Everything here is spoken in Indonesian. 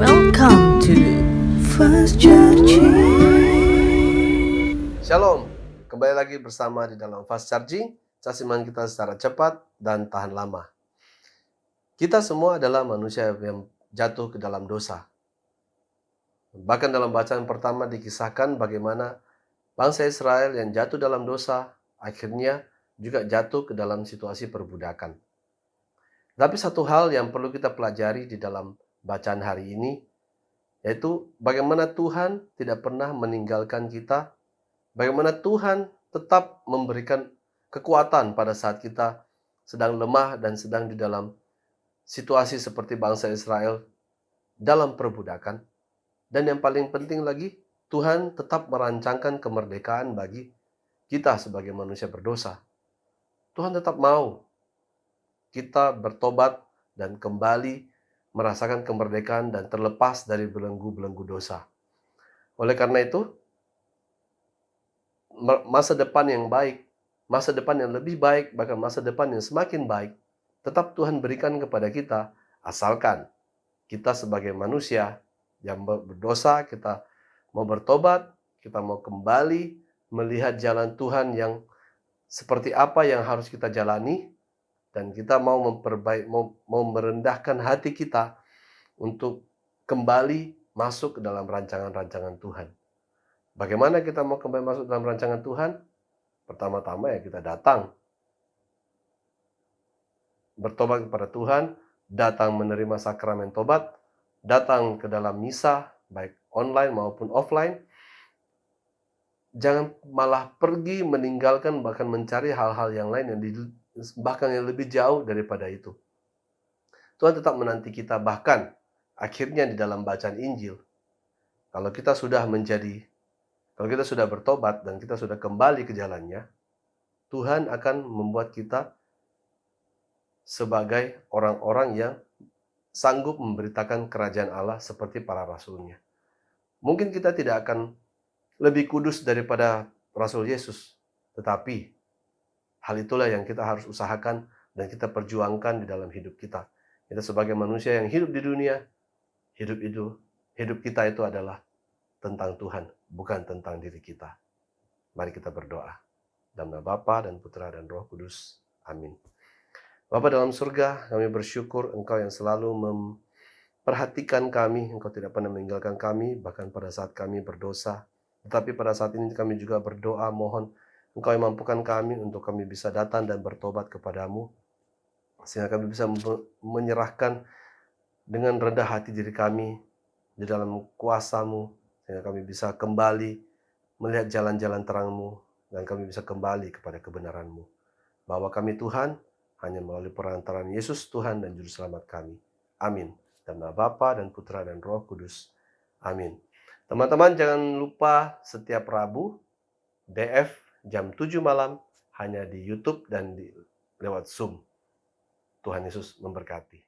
Welcome to First Church. Shalom, kembali lagi bersama di dalam Fast Charging, cas iman kita secara cepat dan tahan lama. Kita semua adalah manusia yang jatuh ke dalam dosa. Bahkan dalam bacaan pertama dikisahkan bagaimana bangsa Israel yang jatuh dalam dosa, akhirnya juga jatuh ke dalam situasi perbudakan. Tapi satu hal yang perlu kita pelajari di dalam bacaan hari ini, yaitu bagaimana Tuhan tidak pernah meninggalkan kita. Bagaimana Tuhan tetap memberikan kekuatan pada saat kita sedang lemah dan sedang di dalam situasi seperti bangsa Israel dalam perbudakan. Dan yang paling penting lagi, Tuhan tetap merancangkan kemerdekaan bagi kita sebagai manusia berdosa. Tuhan tetap mau kita bertobat dan kembali merasakan kemerdekaan dan terlepas dari belenggu-belenggu dosa. Oleh karena itu, masa depan yang baik, masa depan yang lebih baik, bahkan masa depan yang semakin baik, tetap Tuhan berikan kepada kita, asalkan kita sebagai manusia yang berdosa, kita mau bertobat, kita mau kembali melihat jalan Tuhan yang seperti apa yang harus kita jalani, dan kita mau mau merendahkan hati kita untuk kembali masuk ke dalam rancangan-rancangan Tuhan. Bagaimana kita mau kembali masuk dalam rancangan Tuhan? Pertama-tama ya kita datang bertobat kepada Tuhan, datang menerima sakramen tobat, datang ke dalam misa, baik online maupun offline. Jangan malah pergi meninggalkan bahkan mencari hal-hal yang lain yang bahkan yang lebih jauh daripada itu. Tuhan tetap menanti kita, bahkan akhirnya di dalam bacaan Injil. Kalau kita sudah bertobat dan kita sudah kembali ke jalannya, Tuhan akan membuat kita sebagai orang-orang yang sanggup memberitakan kerajaan Allah seperti para rasulnya. Mungkin kita tidak akan lebih kudus daripada Rasul Yesus, tetapi hal itulah yang kita harus usahakan dan kita perjuangkan di dalam hidup kita. Kita sebagai manusia yang hidup di dunia, hidup kita itu adalah tentang Tuhan, bukan tentang diri kita. Mari kita berdoa. Dalam nama Bapa dan Putra dan Roh Kudus. Amin. Bapa dalam surga, kami bersyukur Engkau yang selalu memperhatikan kami. Engkau tidak pernah meninggalkan kami, bahkan pada saat kami berdosa. Tetapi pada saat ini kami juga berdoa, mohon Engkau yang mampukan kami untuk kami bisa datang dan bertobat kepadamu. Sehingga kami bisa menyerahkan dengan rendah hati diri kami di dalam kuasa-Mu. Sehingga kami bisa kembali melihat jalan-jalan terang-Mu. Dan kami bisa kembali kepada kebenaran-Mu. Bahwa kami Tuhan, hanya melalui perantaraan Yesus Tuhan dan Juru Selamat kami. Amin. Dalam nama Bapa dan Putra dan Roh Kudus. Amin. Teman-teman jangan lupa setiap Rabu, DF jam 7 malam, hanya di YouTube dan lewat Zoom. Tuhan Yesus memberkati.